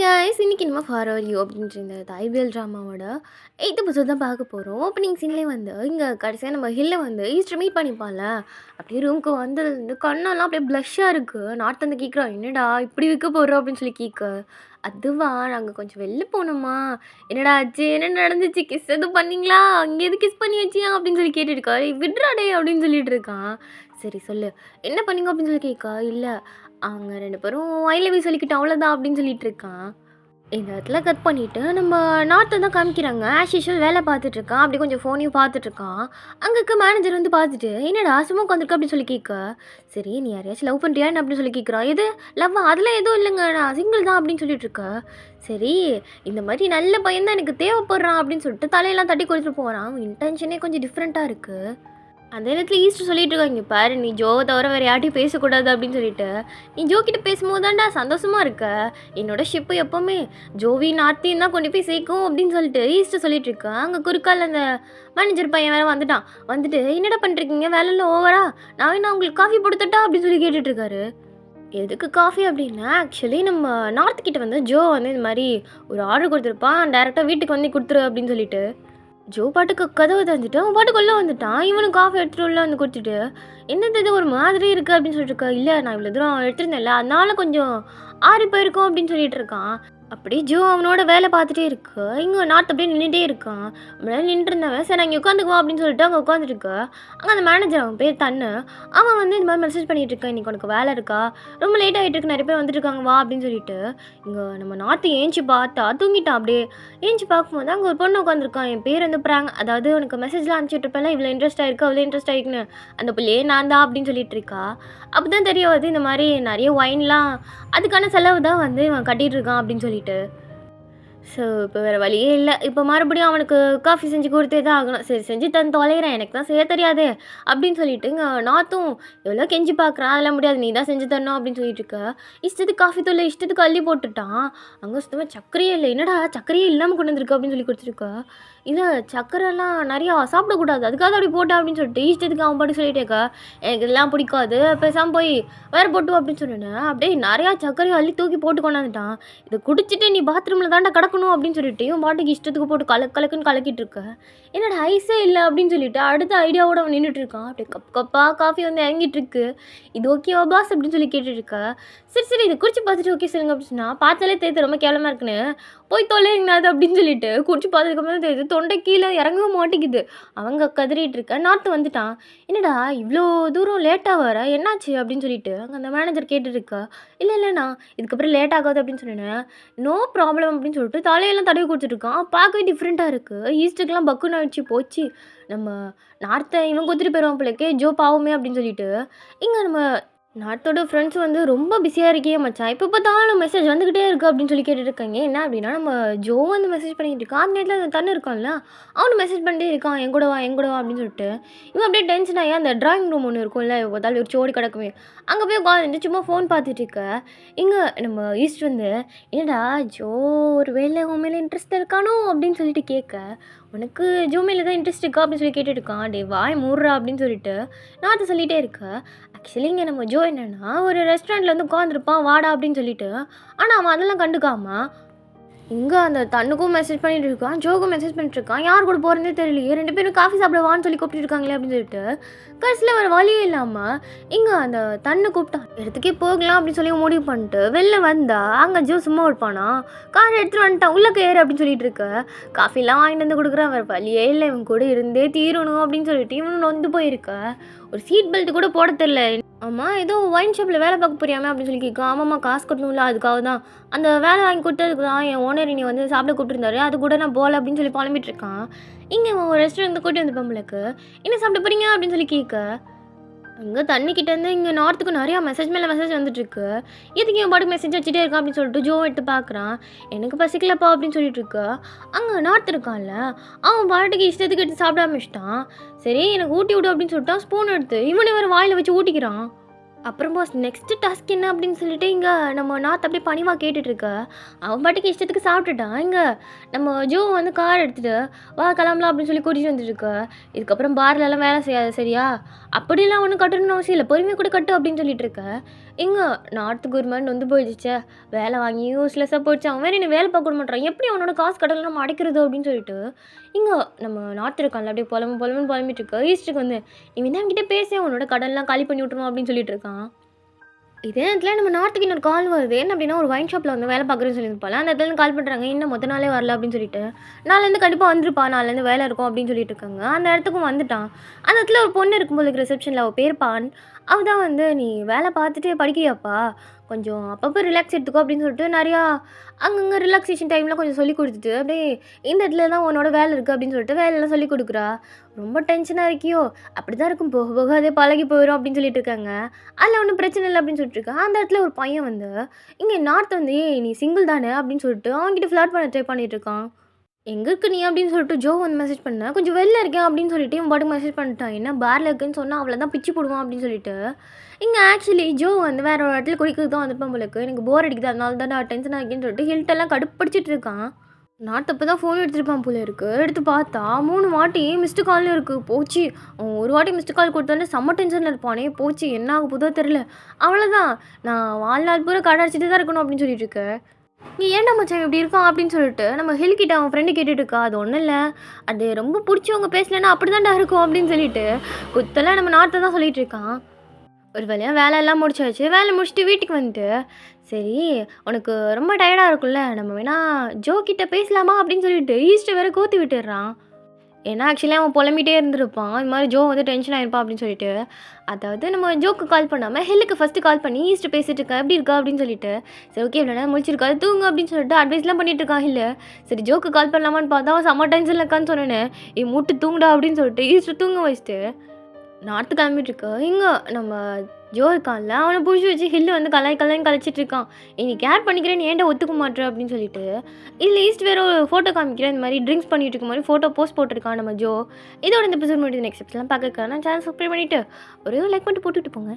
Guys இன்னைக்கு நம்ம for our you அப்படின்ற இந்த ஐபிஎல் ட்ராமாவோட 8th எபிசோட் தான் பார்க்க போகிறோம். ஓப்பனிங் சீன்லேயே வந்து இங்கே கடைசியாக நம்ம ஹில்லை வந்து ஈஸ்டர் மீட் பண்ணிப்பால. அப்படியே ரூமுக்கு வந்ததுலேருந்து கண்ணெல்லாம் அப்படியே ப்ளஷ்ஷாக இருக்குது. நார்த் வந்து கேட்குறோம், என்னடா இப்படி விற்க போகிறோம் அப்படின்னு சொல்லி கேட்க, அதுவா நாங்கள் கொஞ்சம் வெளில போனோமா, என்னடா ஆச்சு, என்ன நடந்துச்சு, கிஸ் எதுவும் பண்ணீங்களா, அங்கே எது கிஸ் பண்ணி வச்சியா அப்படின்னு சொல்லி கேட்டுட்டு இருக்கா. விட்றாடே அப்படின்னு சொல்லிட்டு இருக்கான். சரி சொல்லு, என்ன பண்ணீங்க அப்படின்னு சொல்லி கேட்கா. இல்லை, அவங்க 2 பேரும் ஐ லவ் யூ சொல்லிக்கிட்டோம் அவ்வளோதான் அப்படின்னு சொல்லிட்டு இருக்கான். இந்த இடத்துல கட் பண்ணிவிட்டு நம்ம நார்த்தை தான் காமிக்கிறாங்க. ஆஸ் யூஷுவல் வேலை பார்த்துட்ருக்கான். அப்படி கொஞ்சம் ஃபோனையும் பார்த்துட்ருக்கான். அங்கே இருக்க மேனேஜர் வந்து பார்த்துட்டு, என்னடா சும்மா உட்காந்துருக்க அப்படின்னு சொல்லி கேட்க, சரி நீ யாரையாச்சும் லவ் பண்ணுறியான்னு அப்படின்னு சொல்லி கேட்குறான். எது லவ், அதெல்லாம் எதுவும் இல்லைங்க, நான் சிங்கிள் தான் அப்படின்னு சொல்லிட்டு இருக்க. சரி, இந்த மாதிரி நல்ல பையன் தான் எனக்கு தேவைப்படுறான் அப்படின்னு சொல்லிட்டு தலையெல்லாம் தட்டி கொடுத்துட்டு போகிறான். அவன் இன்டென்ஷனே கொஞ்சம் டிஃப்ரெண்ட்டாக இருக்குது. அந்த இடத்துல ஈஸ்டர் சொல்லிட்டு இருக்காங்க, பாரு நீ ஜோவை தவிர வேறு யார்ட்டையும் பேசக்கூடாது அப்படின்னு சொல்லிட்டு, நீ ஜோ கிட்ட பேசும்போது தான்டா சந்தோஷமாக இருக்க, என்னோட ஷிப்பு எப்போவுமே ஜோவி நார்த்தையும் தான் கொண்டு போய் சேர்க்கும் அப்படின்னு சொல்லிட்டு ஈஸ்டர் சொல்லிட்டு இருக்கா. அங்கே குறுக்கால் அந்த மேனேஜர் பையன் வேறு வந்துட்டு என்னடா பண்ணுறீங்க, வேலையில் ஓவரா, நான் வேணா உங்களுக்கு காஃபி போட்டுத்தட்டா அப்படின்னு சொல்லி கேட்டுட்ருக்காரு. எதுக்கு காஃபி அப்படின்னா, ஆக்சுவலி நம்ம நார்த் கிட்ட வந்து ஜோ வந்து இந்த மாதிரி ஒரு ஆர்டர் கொடுத்துருப்பான், டேரெக்டாக வீட்டுக்கு வந்து கொடுத்துரு அப்படின்னு சொல்லிட்டு. ஜோ பாட்டுக்கு கதவை தந்துட்டு அவன் பாட்டுக்கு உள்ளே வந்துட்டான். இவனும் காஃபி எடுத்துகிட்டு உள்ளே வந்து கொடுத்துட்டு, என்னது இது ஒரு மாதிரி இருக்குது அப்படின்னு சொல்லிட்டு இருக்கா. இல்லை, நான் இவ்வளோ தூரம் எடுத்துருந்தேன்ல, அதனால கொஞ்சம் ஆறி போயிருக்கோம் அப்படின்னு சொல்லிட்டு இருக்கான். அப்படியே ஜோ அவனோட வேலை பார்த்துட்டே இருக்கு. இங்கே நார்த் அப்படியே நின்றுட்டே இருக்கான். முன்னாடி நின்றுருந்தவன், சரி அங்கே உட்காந்துக்குவோம் அப்படின்னு சொல்லிட்டு அங்கே உட்காந்துருக்கு. அங்கே அந்த மேனேஜர், அவன் பேர் தன்னு, அவன் வந்து இந்த மாதிரி மெசேஜ் பண்ணிகிட்டு இருக்கான், இன்றைக்கி உனக்கு வேலை இருக்கா, ரொம்ப லேட் ஆகிட்டு இருக்கு, நிறைய பேர் வந்துட்டு இருக்காங்க வா அப்படின்னு சொல்லிட்டு. இங்கே நம்ம நார்த்து ஏஞ்சி பார்த்தா தூங்கிட்டான். அப்படியே ஏஞ்சி பார்க்கும்போது அங்கே ஒரு பொண்ணு உட்காந்துருக்கான். என் பேர் வந்து பிராங், அதாவது உனக்கு மெசேஜ்லாம் அனுப்பிச்சுட்ருப்பேன்ல, இவ்வளோ இன்ட்ரெஸ்ட் ஆயிருக்கு அவ்வளோ இன்ட்ரெஸ்ட் ஆகிருக்குன்னு, அந்த பிள்ளையே நான் தான் அப்படின்னு சொல்லிட்டு இருக்கா. அப்போ தான் தெரிய வருது, இந்த மாதிரி நிறைய ஒயின்லாம் அதுக்கான செலவு தான் வந்து இவன் கட்டிகிட்டு இருக்கான் அப்படின்னு சொல்லிட்டு. ஸோ இப்போ வேறு வழியே இல்லை. இப்போ மறுபடியும் அவனுக்கு காஃபி செஞ்சு கொடுத்தே தான் ஆகணும். சரி செஞ்சு தந்து தொலைகிறேன், எனக்கு தான் செய்ய தெரியாது அப்படின்னு சொல்லிட்டு இங்கே நாத்தும் எவ்வளோ கெஞ்சி பார்க்குறான். அதெல்லாம் முடியாது, நீ தான் செஞ்சு தரணும் அப்படின்னு சொல்லிட்டு இருக்க. இஷ்டத்துக்கு காஃபி தூள் இஷ்டத்துக்கு அள்ளி போட்டுட்டான். அங்கே சுத்தமாக சர்க்கரையே இல்லை, என்னடா சர்க்கரையே இல்லாமல் கொண்டு வந்திருக்கு அப்படின்னு சொல்லி கொடுத்துருக்க. இல்லை சர்க்கரைலாம் நிறையா சாப்பிடக்கூடாது, அதுக்காக அப்படி போட்டா அப்படின்னு சொல்லிட்டு இஷ்டத்துக்கு அவன் பாட்டு சொல்லிட்டேக்கா. எனக்கு இதெல்லாம் பிடிக்காது, பேசாமல் போய் வேறு போட்டு அப்படின்னு சொன்னேன். அப்படியே நிறையா சர்க்கரையை அள்ளி தூக்கி போட்டு கொண்டாந்துட்டான். இதை குடிச்சிட்டு நீ பாத்ரூமில் தாண்டா கிடக்கணும் அப்படின்னு சொல்லிட்டு இவன் பாட்டுக்கு இஷ்டத்துக்கு போட்டு கலக்குன்னு கலக்கிட்டு இருக்க. என்னோட ஐஸே இல்லை அப்படின்னு சொல்லிட்டு அடுத்த ஐடியாவோட அவன் நின்றுட்டு இருக்கான். அப்படியே கப்பாக காஃபி வந்து இறங்கிட்டு இருக்கு. இது ஓகேவா பாஸ் அப்படின்னு சொல்லி கேட்டுட்டு இருக்க. சரி இதை குடிச்சு பார்த்துட்டு ஓகே சொல்லுங்க அப்படின்னு சொன்னால், பார்த்தாலே தெரியுது ரொம்ப கேவலமாக இருக்குன்னு, போய் தொலைங்கனாது அப்படின்னு சொல்லிட்டு குடிச்சு பார்த்ததுக்கப்புறம் தெரியுது தொண்டை கீழே இறங்கவும் மாட்டேங்குது. அவங்க கதறிட்டு இருக்க. நார்த்து வந்துட்டான். என்னடா இவ்வளோ தூரம் லேட்டாக வர, என்னாச்சு அப்படின்னு சொல்லிட்டு அங்கே அந்த மேனேஜர் கேட்டுருக்கா. இல்லைண்ணா இதுக்கப்புறம் லேட் ஆகாது அப்படின்னு சொன்னேன். நோ ப்ராப்ளம் அப்படின்னு சொல்லிட்டு தலையெல்லாம் தடவி கொடுத்துட்ருக்கான். பார்க்கவே டிஃப்ரெண்ட்டாக இருக்குது. ஈஸ்ட்டுக்கெலாம் பக்குன்னு ஆகிடுச்சு போச்சு. நம்ம நார்த்தை இவன் கொடுத்துட்டு போயிடுவான் பிள்ளைக்கு, ஜோ பாவமே அப்படின்னு சொல்லிட்டு. இங்கே நம்ம நார்த்தோட ஃப்ரெண்ட்ஸ் வந்து ரொம்ப பிஸியாக இருக்கே மச்சான், இப்போ பார்த்தாலும் மெசேஜ் வந்துக்கிட்டே இருக்குது அப்படின்னு சொல்லி கேட்டுருக்காங்க. என்ன அப்படின்னா, நம்ம ஜோ வந்து மெசேஜ் பண்ணிகிட்டு இருக்கான். அந்த நேரத்தில் அந்த தண்ணி இருக்கான்ல, அவனு மெசேஜ் பண்ணிட்டே இருக்கான், என் கூட வா அப்படின்னு சொல்லிட்டு. இவன் அப்படியே டென்ஷன் ஆகி அந்த ட்ராயிங் ரூம் ஒன்று இருக்கும்ல, பார்த்தாலும் ஒரு சோடி கிடக்குமே, அங்கே போய் உட்காந்துட்டு சும்மா ஃபோன் பார்த்துட்டு இருக்க. இங்கே நம்ம ஈஸ்ட் வந்து, என்னடா ஜோ ஒரு வேலை உன் மேலே இன்ட்ரெஸ்ட் இருக்கானோ அப்படின்னு சொல்லிட்டு கேட்க, உனக்கு ஜோ மேலே தான் இன்ட்ரெஸ்ட் இருக்கா அப்படின்னு சொல்லி கேட்டுட்டு இருக்கான். டே வாய் மூடுறா அப்படின்னு சொல்லிட்டு நார்த்து சொல்லிகிட்டே இருக்க. ஆக்சுவலி இங்கே நம்ம ஜோ என்னென்னா, ஒரு ரெஸ்டாரண்ட்டில் வந்து உட்காந்துருப்பான் வாடா அப்படின்னு சொல்லிட்டு, ஆனால் அவன் அதெல்லாம் கண்டுக்காம இங்கே அந்த தண்ணுக்கும் மெசேஜ் பண்ணிட்டு இருக்கான், ஜோக்கும் மெசேஜ் பண்ணிட்டு இருக்கான். யார் கூட போகிறதே தெரியலையே, 2 பேரும் காஃபி சாப்பிடுவான்னு சொல்லி கூப்பிட்டு இருக்காங்களே அப்படின்னு சொல்லிட்டு கடைசியில் வேறு வழியும் இல்லாமல் இங்கே அந்த தண்ணு கூப்பிட்டான். இடத்துக்கே போகலாம் அப்படின்னு சொல்லி முடிவு பண்ணிட்டு வெளில வந்தா அங்கே ஜோ சும்மா இருப்பானா, கார் எடுத்துகிட்டு வந்துட்டான், உள்ளே ஏறு அப்படின்னு சொல்லிட்டு இருக்க. காஃபிலாம் வாங்கிட்டு வந்து கொடுக்குறான், வேறு வழியே இல்லை, இவன் கூட இருந்தே தீரணும் அப்படின்னு சொல்லிட்டு இவனு நொந்து போயிருக்க. ஒரு சீட் பெல்ட் கூட போட தெரில. ஆமாம் ஏதோ ஒயின் ஷாப்பில் வேலை பார்க்க போறியாமே அப்படின்னு சொல்லி கேட்கும். ஆமாம்மா காசு கட்டணும்ல, அதுக்காக தான் அந்த வேலை வாங்கி கொடுத்ததுக்கு தான் என் ஓனர் நீ வந்து சாப்பிட கூப்பிட்டுருந்தாரு, அது கூட நான் போகல அப்படின்னு சொல்லி புலம்பிட்டு இருக்கான். இங்கே ஒரு ரெஸ்டாரண்ட் கூட்டி வந்து பொம்பளுக்கு என்ன சாப்பிட போறீங்க அப்படின்னு சொல்லி கேட்க, அங்கே தண்ணிக்கிட்டேருந்து இங்கே நார்த்துக்கு நிறையா மெசேஜ் மேலே மெசேஜ் வந்துட்டுருக்கு. எதுக்கு என் பாட்டுக்கு மெசேஜ் வச்சுட்டே இருக்கான் அப்படின்னு சொல்லிட்டு ஜோ எடுத்து பார்க்குறான். எனக்கு பசிக்கலப்பா அப்படின்னு சொல்லிட்டு இருக்கு. அங்கே நார்த் இருக்கான்ல, அவன் பாட்டுக்கு இஷ்டத்துக்கு எடுத்து சாப்பிட ஆரம்பிச்சிட்டான். சரி எனக்கு ஊட்டி விடு அப்படின்னு சொல்லிட்டான். ஸ்பூன் எடுத்து இவனை வேறு வாயில் வச்சு ஊட்டிக்கிறான். அப்புறம் பாஸ் நெக்ஸ்ட்டு டாஸ்க் என்ன அப்படின்னு சொல்லிட்டு இங்க நம்ம நார்த் அப்படியே பணிவா கேட்டுட்ருக்க. அவன் பாட்டுக்கு இஷ்டத்துக்கு சாப்பிட்டுட்டான். இங்க நம்ம ஜோ வந்து கார் எடுத்துட்டு, "வா கிளம்பலாம்" அப்படின்னு சொல்லி கூட்டிட்டு வந்துட்டுருக்க. "இதுக்கப்புறம் பார்லலாம் வேலை செய்யாத சரியா? அப்படிலாம் ஒண்ணும் கட்டணும்னு அவசியம் இல்ல. பொறுமையா கூட கட்டு" அப்படின்னு சொல்லிட்டு இருக்க. இங்க நார்த்துக்கு ஒரு மாரி நொந்து போயிடுச்சே! வேலை வாங்கி யூஸ்லெஸ்ஸா போயிடுச்சு. அவன் வேற என்ன வேலை பார்க்க விட மாட்றான். எப்படி அவனோட காசு கட்டல நம்ம அடைக்கிறது அப்படின்னு சொல்லிட்டு, இங்க நம்ம நார்த் இருக்கான்ல அப்படியே பொலம்பு பொலம்புன்னு பொலம்பிட்டு இருக்க. ஈஸ்ட்டுக்கு வந்து, "நீ வேணா என்கிட்ட பேசேன். உன்னோட கடன்லாம் காலி பண்ணி விட்டுருவோம்" அப்படின்னு சொல்லிட்டு இருக்கான். இதே நேரத்துல நம்ம நார்த்துக்கு இன்னொரு கால் வருது. என்ன அப்டின்னா, ஒரு ஒயின் ஷாப்ல வந்து வேலை பார்க்குறேன்னு சொல்லியிருப்பான்ல. அந்த இடத்துலருந்து கால் பண்றாங்க. "என்ன மொத நாளே வரல" அப்படின்னு சொல்லிட்டு. "நாளைலருந்து கண்டிப்பா வந்துருப்பா. நாளைலருந்து வேலை இருக்கும்" அப்படின்னு சொல்லிட்டு இருக்காங்க. அந்த இடத்துக்கும் வந்துட்டான். அந்த இடத்துல ஒரு பொண்ணு இருக்கும் போல இருக்கு ரிசப்ஷன்ல. அவ பேரு பான். அவ தான் வந்து, "நீ வேலை பார்த்துட்டு படிக்கிறியாப்பா? கொஞ்சம் அப்பப்போ ரிலாக்ஸ் எடுத்துக்கோ" அப்படின்னு சொல்லிட்டு நெறையா அங்கங்க ரிலாக்சேஷன் டைம்ல கொஞ்சம் சொல்லிக் குடுத்துட்டு, அப்படியே "இந்த இடத்துல தான் உன்னோட வேலை இருக்கு" அப்படின்னு சொல்லிட்டு வேலைலாம் சொல்லிக் குடுக்குறா. "ரொம்ப டென்ஷனா இருக்கியோ? அப்படிதான் இருக்கும். போக போக அதே பழகி போயிரும்" அப்படின்னு சொல்லிட்டு இருக்காங்க. அதில ஒண்ணும் பிரச்சனை இல்ல அப்படின்னு சொல்லிட்டு இருக்கா. அந்த இடத்துல ஒரு பையன் வந்து, இங்க நார்த் வந்து, "ஏய் நீ சிங்கிள் தானே?" அப்படின்னு சொல்லிட்டு அவன்கிட்ட ஃப்ளர்ட் பண்ண ட்ரை பண்ணிட்டு இருக்கான். "எங்க இருக்க நீ?" அப்படின்னு சொல்லிட்டு ஜோ வந்து மெசேஜ் பண்ணா. "கொஞ்சம் வெளில இருக்கேன்" அப்படின்னு சொல்லிட்டு இவன் பாட்டுக்கு மெசேஜ் பண்ணிட்டான். என்ன பார்ல இருக்கேன்னு சொன்னா அவ்வளோதான் பிச்சு புடுவான் அப்படின்னு சொல்லிட்டு. இங்க ஆக்சுவலி ஜோ வந்து வேற ஒரு இடத்துல குடிக்கிறதுக்கு தான் வந்திருப்பான் போல இருக்கு. "எனக்கு போர் அடிக்குது அதனால தான் நான் டென்ஷனா இருக்கேன்னு" சொல்லிட்டு ஹில்ட்டெல்லாம் கடுப்படிச்சிட்டு இருக்கான். நார்த் அப்ப தான் ஃபோன் எடுத்திருப்பான் போல இருக்கு. எடுத்து பார்த்தா 3 வாட்டி மிஸ்டு கால்னு இருக்கு. போச்சு! அவன் ஒரு வாட்டி மிஸ்டு கால் குடுத்தோனே செம்ம டென்ஷன்ல இருப்பானே! போச்சு என்ன ஆக போதோ தெரியல. அவ்வளோதான். நான் வாழ்நாள் பூரா கடை அடைச்சுட்டு தான் இருக்கணும் அப்படின்னு சொல்லிட்டு இருக்க. "நீ ஏன்டா மச்சான் இப்படி இருக்கான்?" அப்படின்னு சொல்லிட்டு நம்ம ஹில் கிட்ட அவன் ஃப்ரெண்டு கேட்டுட்டு இருக்கா. "அது ஒண்ணும் இல்ல. அது ரொம்ப புடிச்சவங்க பேசலன்னா அப்படிதான்டா இருக்கும்" அப்படின்னு சொல்லிட்டு குத்தலா நம்ம நார்த்த தான் சொல்லிட்டு இருக்கான். ஒரு வழியா வேலையெல்லாம் முடிச்சாச்சு. வேலை முடிச்சுட்டு வீட்டுக்கு வந்துட்டு, "சரி உனக்கு ரொம்ப டயர்டா இருக்கும்ல, நம்ம வேணா ஜோ கிட்ட பேசலாமா?" அப்படின்னு சொல்லிட்டு ஈஸ்ட்ட வேற கோத்து விட்டுர்றான். ஏன்னா ஆக்சுவலி அவன் புலம்பிட்டே இருந்திருப்பான். இது மாரி ஜோ வந்து டென்ஷன் ஆயிருப்பான் அப்படின்னு சொல்லிட்டு. அதாவது நம்ம ஜோக்கு கால் பண்ணாம ஹெல்லுக்கு ஃபர்ஸ்ட்டு கால் பண்ணி ஈஸ்ட்ட பேசிட்டு இருக்கேன். "எப்படி இருக்கா?" அப்படின்னு சொல்லிட்டு. "சரி ஓகே இவ்வளோ நேரம் முழிச்சிருக்காது தூங்கு" அப்படின்னு சொல்லிட்டு அட்வைஸ்லாம் பண்ணிட்டு இருக்கான் ஹில்லு. சரி ஜோக்கு கால் பண்ணலாமான்னு பார்த்தா அவன் செம்ம டென்ஷன்ல இருக்கான்னு சொன்னோனே, "ஏய் மூட்டு தூங்குடா" அப்படின்னு சொல்லிட்டு ஈஸ்ட்ட தூங்க வச்சுட்டு நார்த்து கிளம்பிட்டுருக்கு. இங்க நம்ம ஜோ இருக்கான்ல, அவன புடிச்சு வச்சு ஹில்லு வந்து கலாய் கலாய்ன்னு கலாய்ச்சிட்டுருக்கான். "ஏய் நீ கேர் பண்ணிக்கிறேன்னு ஏன்டா ஒத்துக்க மாட்ற?" அப்படின்னு சொல்லிட்டு. இதுல ஈஸ்ட் வேற ஒரு ஃபோட்டோ காமிக்கிறேன். இந்த மாரி ட்ரிங்க்ஸ் பண்ணிட்டு இருக்க மாரி ஃபோட்டோ போஸ்ட் போட்டுருக்கான் நம்ம ஜோ. இதோட இந்த எபிசோட் முடியுது. நெக்ஸ்ட் எபிசோட்லாம் பார்க்கறதுக்கான சேனல் சப்ஸ்கிரைப் பண்ணிட்டு, ஒரே ஒரு லைக் பண்ணிட்டு போட்டுட்டு போங்க.